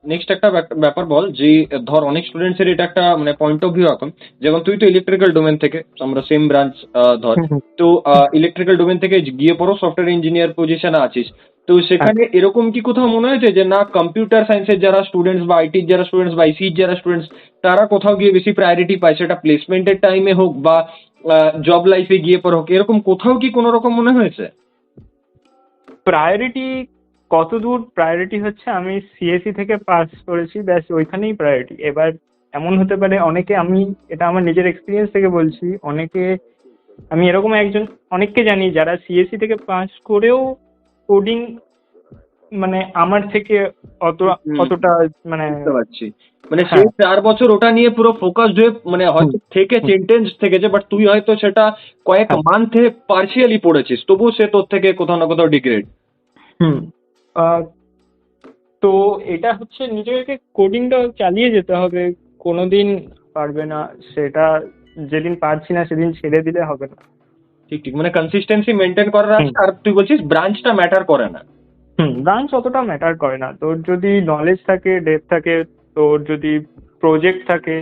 Next একটা ব্যাপার বল যে ধর অনেক স্টুডেন্টস এর এটা একটা মানে পয়েন্ট অফ ভিউ এখন, যেমন তুই তো ইলেকট্রিক্যাল ডোমেন থেকে, আমরা সেম ব্রাঞ্চ ধর, হুম, হুম। তো ইলেকট্রিক্যাল ডোমেন থেকে গিয়ে পড়ো সফটওয়্যার ইঞ্জিনিয়ার পজিশনে আছিস, তো হ্যাঁ, সেখানে এরকম কি কোথাও মনে হয়েছে যে না কম্পিউটার সায়েন্সের যারা স্টুডেন্টস বা আইটির যারা স্টুডেন্টস বা আইসির যারা স্টুডেন্টস তারা কোথাও গিয়ে বেশি প্রায়োরিটি পায়, সেটা প্লেসমেন্টের টাইমে হোক বা জব লাইফে গিয়ে পড়ো হোক, এরকম কোথাও কি কোনো রকম মনে হয়েছে? প্রায়োরিটি কত দূর প্রায়োরিটি হচ্ছে, আমি সিএসসি থেকে পাস করেছি, ব্যাস ওইখানেই প্রায়োরিটি। এবার এমন হতে পারে অনেকে, আমি এটা আমার নিজের এক্সপিরিয়েন্স থেকে বলছি, অনেকে, আমি এরকম একজন অনেককে জানি যারা সিএসসি থেকে পাস করেও কোডিং মানে আমার থেকে অত হুম, অতটা মানে বুঝতে পারছি। মানে সে হ্যাঁ। 4 বছর ওটা নিয়ে পুরো ফোকাসড হয়ে মানে হুম, হয়তো থেকেছে, হুম, ইন্টেন্স থেকেছে, বাট তুই হয়তো সেটা কয়েক হ্যাঁ, মান্থে পার্শিয়ালি পড়েছিস, তবুও সে তোর থেকে কোথাও না কোথাও ডিগ্রেড। হুম। আহ, তো এটা হচ্ছে নিজেকে কোডিংটা চালিয়ে যেতে হবে, কোনোদিন পারবে না সেটা, যেদিন পারছি না সেদিন ছেড়ে দিলে হবে না। ঠিক ঠিক, মানে কনসিস্টেন্সি মেনটেন করার হুম, আছে, আর তুই বলছিস ব্রাঞ্চটা ম্যাটার করে না। হুম। ব্রাঞ্চ অতটা ম্যাটার করে না, তোর যদি নলেজ থাকে, ডেপ থাকে, তোর যদি প্রজেক্ট থাকে,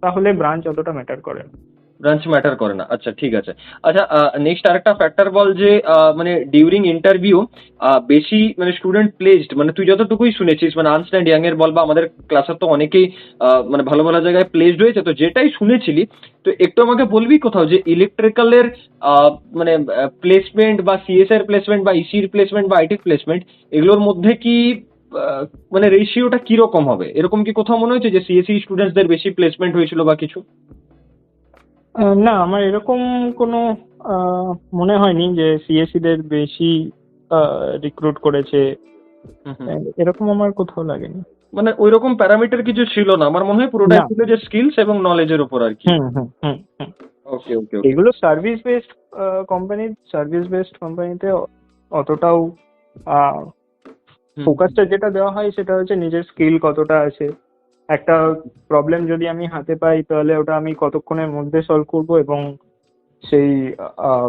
তাহলে ব্রাঞ্চ অতটা ম্যাটার করে না। ব্রাঞ্চ ম্যাটার করে না, আচ্ছা ঠিক আছে। আচ্ছা, নেক্সট আরেকটা ফ্যাক্টর বল যে মানে ডিউরিং ইন্টারভিউ বেশি মানে স্টুডেন্ট প্লেসড, মানে তুই যতটুকুই শুনেছিস, মানে আর্নস্ট অ্যান্ড ইয়াং এর বল বা আমাদের ক্লাসের তো অনেকেই মানে ভালো ভালো জায়গায় প্লেসড হয়েছে, তো যেটাই শুনেছিলি তো একটু আমাকে বলবি কোথাও যে ইলেকট্রিক্যালের মানে প্লেসমেন্ট বা সিএস এর প্লেসমেন্ট বা ইসির প্লেসমেন্ট বা আইটির প্লেসমেন্ট, এগুলোর মধ্যে কি আহ, মানে রেশিওটা কিরকম হবে, এরকম কি কোথাও মনে হয়েছে যে সিএসসি স্টুডেন্টসদের বেশি প্লেসমেন্ট হয়েছিল বা কিছু? না, আমার এরকম কোনো আহ, মনে হয়নি যে সিএসসি দের বেশি রিক্রুট করেছে, হুম হুম। এরকম আমার কোথাও লাগেনি। মানে ওইরকম প্যারামিটার কিছু ছিল না, আমার মনে হয় পুরোটাই না। ছিল যে স্কিলস এবং নলেজের উপর আর কি। হুম, হুম, হুম, হুম। ওকে ওকে ওকে। এগুলো service based company, service based কোম্পানিতে অতটাও হুম হুম। ফোকাসটা যেটা দেওয়া হয় সেটা হচ্ছে নিজের স্কিল কতটা আছে। একটা প্রবলেম যদি আমি হাতে পাই তাহলে ওটা আমি কতক্ষণের মধ্যে সলভ করব, এবং সেই আহ,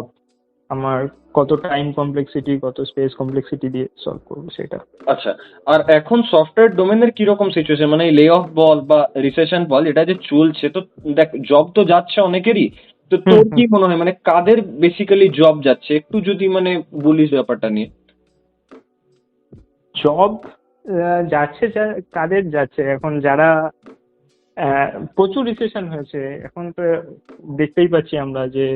আমার কত টাইম কমপ্লেক্সিটি, কত স্পেস কমপ্লেক্সিটি দিয়ে সলভ করব সেটা। আচ্ছা, আর এখন সফটওয়্যার ডোমেনের কিরকম সিচুয়েশন, মানে লে অফ বল বা রিসেশন বল, এটা যে চলছে, তো দেখ জব তো যাচ্ছে অনেকেরই, তো হুম, তোর কি হুম। মনে হয় মানে কাদের বেসিক্যালি জব যাচ্ছে, একটু যদি মানে বলিস ব্যাপারটা নিয়ে। জব যাচ্ছে, কাদের যাচ্ছে এখন, যারা প্রচুর রিসেশন হয়েছে এখন তো, দেখতেই পাচ্ছি আমরা যে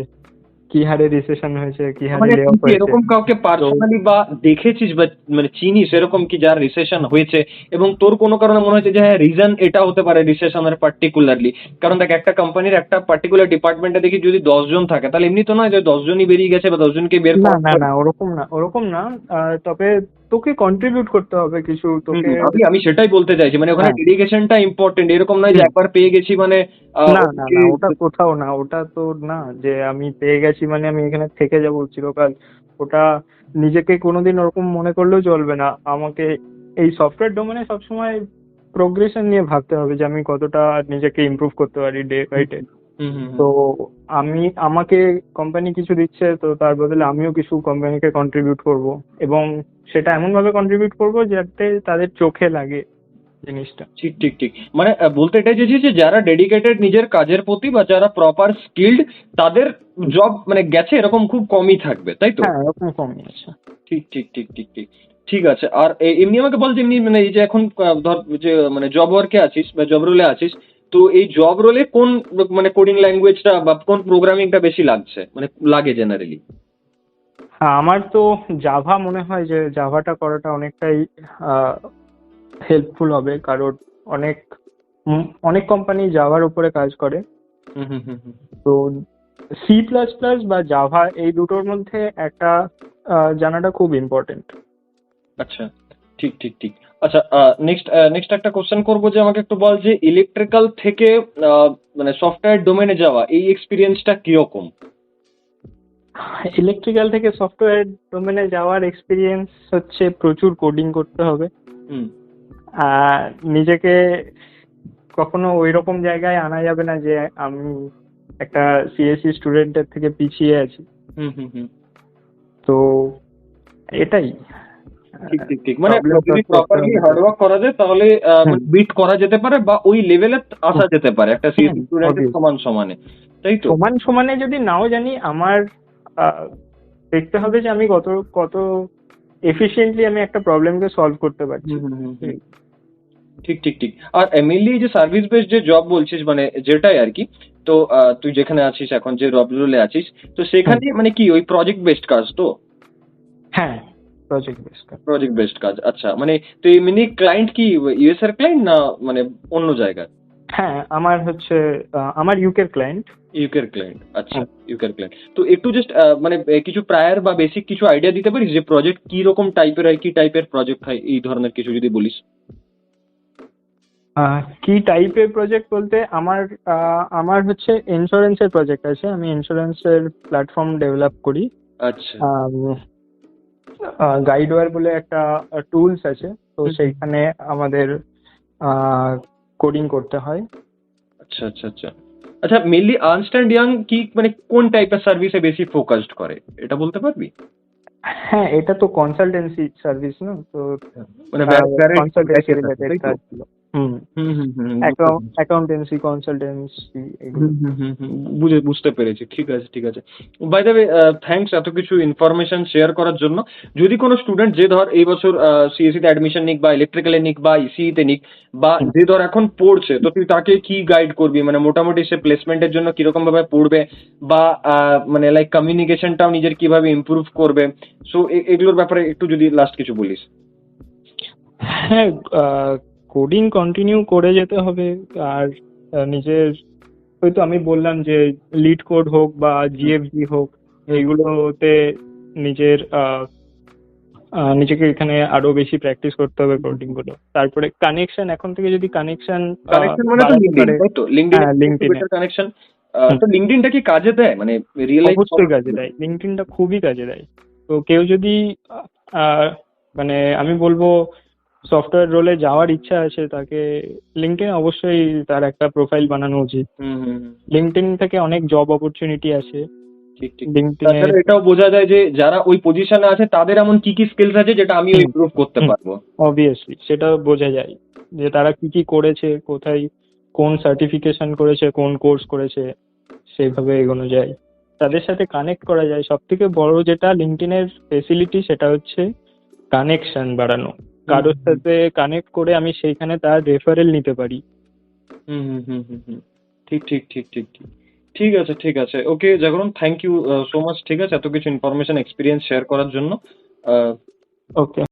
কি হারে রিসেশন হয়েছে, কি হারে মানে লে তুই অফ কি হয়েছে। এরকম কাউকে তো পার্সোনালি বা দেখেছিস বা মানে চিনিস এরকম কি যার রিসেশন হয়েছে, এবং তোর কোনো কারণে মনে হয়েছে যে হ্যাঁ রিজন এটা হতে পারে রিসেশনের পার্টিকুলারলি? কারণ দেখ একটা কোম্পানির একটা পার্টিকুলার ডিপার্টমেন্টে দেখি যদি 10 জন থাকে, তাহলে এমনি তো নয় যে 10 জনই বেরিয়ে গেছে বা 10 জনকে বের না, করা না, হবে। না, ওরকম না, ওরকম না। তবে তোকে কন্ট্রিবিউট করতে হবে কিছু, তোকে। আমি আমি সেটাই বলতে চাইছি, মানে ওখানে হ্যাঁ। ডেডিকেশনটা ইম্পর্টেন্ট, এরকম নয় যে হুম। একবার পেয়ে গেছি মানে না, না, ওকে। না, ওটা কোথাও না, ওটা তো না যে আমি পেয়ে গেছি মানে আমি এখানে থেকে যাব চিরকাল। ওটা নিজেকে কোনোদিন ওরকম মনে করলেও চলবে না। আমাকে এই সফটওয়্যার ডোমেনে সবসময় প্রোগ্রেশন নিয়ে ভাবতে হবে যে আমি কতটা নিজেকে ইমপ্রুভ করতে পারি ডে বাই হুম ডে। হুম হুম তো হুম। আমাকে কোম্পানি কিছু দিচ্ছে, তো তার বদলে আমিও কিছু কোম্পানিকে কন্ট্রিবিউট করব, এবং সেটা এমন ভাবে কন্ট্রিবিউট করব যাতে তাদের চোখে লাগে জিনিসটা। ঠিক ঠিক ঠিক, মানে বলতে এটাই চেয়েছি যে যারা ডেডিকেটেড নিজের কাজের প্রতি বা যারা প্রপার স্কিল্ড, তাদের জব মানে গেছে এরকম খুব কমই থাকবে, তাই তো? হ্যাঁ, এরকম কমই আছে। ঠিক ঠিক ঠিক ঠিক ঠিক। ঠিক আছে, আর এমনি আমাকে বল যে এমনি মানে এই যে এখন ধর যে মানে জব ওয়ার্কে আছিস বা জব রোলে আছিস, তো এই জব রোলে কোন মানে কোডিং ল্যাঙ্গুয়েজটা বা কোন প্রোগ্রামিংটা বেশি লাগছে, মানে লাগে জেনারেলি? হ্যাঁ, আমার তো জাভা মনে হয় যে জাভাটা করাটা অনেকটাই হেল্পফুল হবে, কারণ অনেক অনেক কোম্পানি জাভার উপরে কাজ করে। হুম হুম হুম হুম। তো সি প্লাস প্লাস বা জাভা এই দুটোর মধ্যে একটা জানাটা খুব ইম্পর্টেন্ট। আচ্ছা, ঠিক ঠিক ঠিক। আচ্ছা, নেক্সট নেক্সট একটা কোশ্চেন করবো যে আমাকে একটু বল যে ইলেকট্রিক্যাল থেকে মানে সফটওয়্যার ডোমেনে যাওয়া এই এক্সপিরিয়েন্সটা কিরকম? ইলেকট্রিক্যাল থেকে সফটওয়্যার ডোমেনে যাওয়ার এক্সপিরিয়েন্স হচ্ছে প্রচুর কোডিং করতে হবে। হুম আর নিজেকে কখনো ওই রকম জায়গায় আনা যাবে না যে আমি একটা সিএসসি স্টুডেন্টের থেকে পিছিয়ে আছি। হুম হুম হুম। তো এটাই। ঠিক ঠিক ঠিক, মানে প্রবলেম যদি সলভ করতে প্রপারলি হবে তো। হার্ডওয়ার্ক করা যায় তাহলে হুম, মানে বিট করা যেতে পারে বা ওই লেভেলে আসা যেতে পারে একটা হুম, সিএসসি স্টুডেন্টের obvious। সমান সমানে, তাই তো? সমান সমানে যদি নাও জানি, আমার আহ, দেখতে হবে যে আমি কত কত এফিশিয়েন্টলি আমি একটা প্রবলেমকে সলভ করতে পারছি। হুম হুম হুম হুম। ঠিক ঠিক ঠিক। আর মেনলি যে সার্ভিস বেসড যে জব বলছিস মানে যেটাই আর কি, তো তুই যেখানে আছিস এখন যে জব রোলে আছিস, তো হুম, সেখানে মানে কি ওই প্রজেক্ট বেসড কাজ তো? হ্যাঁ, প্রজেক্ট বেস। প্রজেক্ট বেসড কাজ, আচ্ছা। মানে তো এমনি ক্লায়েন্ট কি ইউএস এর ক্লায়েন্ট না মানে অন্য জায়গার? হ্যাঁ, আমার হচ্ছে আমার ইউকের ক্লায়েন্ট। ইউকের ক্লায়েন্ট, আচ্ছা। ইউকের ক্লায়েন্ট তো একটু জাস্ট মানে কিছু প্রায়ার বা বেসিক কিছু আইডিয়া দিতে পারিস যে প্রজেক্ট কি রকম টাইপের হয়, কি টাইপের প্রজেক্ট হয়, এই ধরনের কিছু যদি বলিস। কি টাইপের প্রজেক্ট বলতে, আমার হচ্ছে ইন্স্যুরেন্সের প্রজেক্ট আছে। আমি ইন্স্যুরেন্সের প্ল্যাটফর্ম ডেভেলপ করি। আচ্ছা। গাইডওয়্যার বলে একটা টুলস আছে, তো হুম, হুম। সেইখানে আমাদের কোডিং করতে হয়। আচ্ছা আচ্ছা আচ্ছা। আচ্ছা, মেনলি আর্নস্ট অ্যান্ড ইয়াং কি মানে কোন টাইপের সার্ভিসে বেশি ফোকাসড করে, এটা বলতে পারবি? হ্যাঁ, এটা তো কনসালটেন্সি সার্ভিস না তো, মানে ভ্যারাইটি কনসালটেন্সি ব্যাকে থাকে, রিলেটেড তাই তো? কাজগুলো। হুম, হুম হুম হুম, বুঝতে পেরেছি। অ্যাকাউন্টেন্সি, কনসালটেন্সি, এগুলো। হুম, হুম, হুম, হুম। বুঝতে পেরেছি। ঠিক আছে, ঠিক আছে। বাই দ্য ওয়ে থ্যাংকস এত কিছু ইনফরমেশন শেয়ার করার জন্য। যদি কোনো স্টুডেন্ট যে ধর এই বছর সিএসসি তে অ্যাডমিশন নিক বা ইলেকট্রিক্যাল এ নিক বা ইসিই তে নিক বা হুম। যে ধর এখন পড়ছে, তো তুই তাকে কি গাইড করবি? মানে মোটামুটি সে প্লেসমেন্ট এর জন্য কিরকম ভাবে পড়বে বা মানে লাইক কমিউনিকেশনটাও নিজের কিভাবে ইমপ্রুভ করবে? সো এগুলোর ব্যাপারে একটু যদি লাস্ট কিছু বলিস। হ্যাঁ, কোডিং কন্টিনিউ করে যেতে হবে। আর নিজের, ওই তো আমি বললাম যে লিড কোড হোক বা হুম, জিএফজি হোক, হুম, এইগুলোতে নিজের নিজেকে এখানে আরো বেশি প্র্যাকটিস করতে হবে কোডিং গুলো। তারপরে কানেকশন, এখন থেকে যদি কানেকশন কানেকশন মানে তো বাড়াতে লিঙ্কডইন, পারে। তাই তো? লিঙ্কডইন হ্যাঁ, একটু লিঙ্কডইনে। Better connection. তো লিঙ্কডইনটা কি কাজে দেয়? মানে রিয়েল লাইফ? অবশ্যই কাজে দেয়, লিঙ্কডইনটা খুবই কাজে দেয়। তো কেউ যদি আহ, মানে আমি বলবো সফটওয়্যার রোলে যাওয়ার ইচ্ছা আছে, তাকে লিঙ্কডইন অবশ্যই তার একটা প্রোফাইল বানানো উচিত। হুম, হুম, হুম। লিঙ্কডইন থেকে অনেক জব অপরচুনিটি আছে। ঠিক, ঠিক। লিঙ্কডইনে। তাছাড়া এটাও বোঝা যায় যে যারা ওই পজিশনে আছে তাদের এমন কি, কি স্কিলস আছে যেটা আমিও হুম, ইমপ্রুভ করতে হুম, পারবো। অবভিয়াসলি সেটা বোঝা যায় যে তারা কি কি করেছে, কোথায় কোন সার্টিফিকেশন করেছে, কোন কোর্স করেছে, সেইভাবে এগোনো যায়, তাদের সাথে কানেক্ট করা যায়। সব থেকে বড় যেটা লিঙ্কডইনের ফেসিলিটি, সেটা হচ্ছে কানেকশন বাড়ানো। হুম, কারোর হুম, সাথে কানেক্ট করে আমি সেইখানে তার রেফারেল নিতে পারি। হুম, হুম, হুম, হুম, হুম। ঠিক, ঠিক, ঠিক, ঠিক, ঠিক। ঠিক আছে, ঠিক আছে। ওকে জাগরণ, থ্যাংক ইউ সো মাচ। ঠিক আছে? এত কিছু ইনফরমেশন এক্সপেরিয়েন্স শেয়ার করার জন্য। আ ওকে।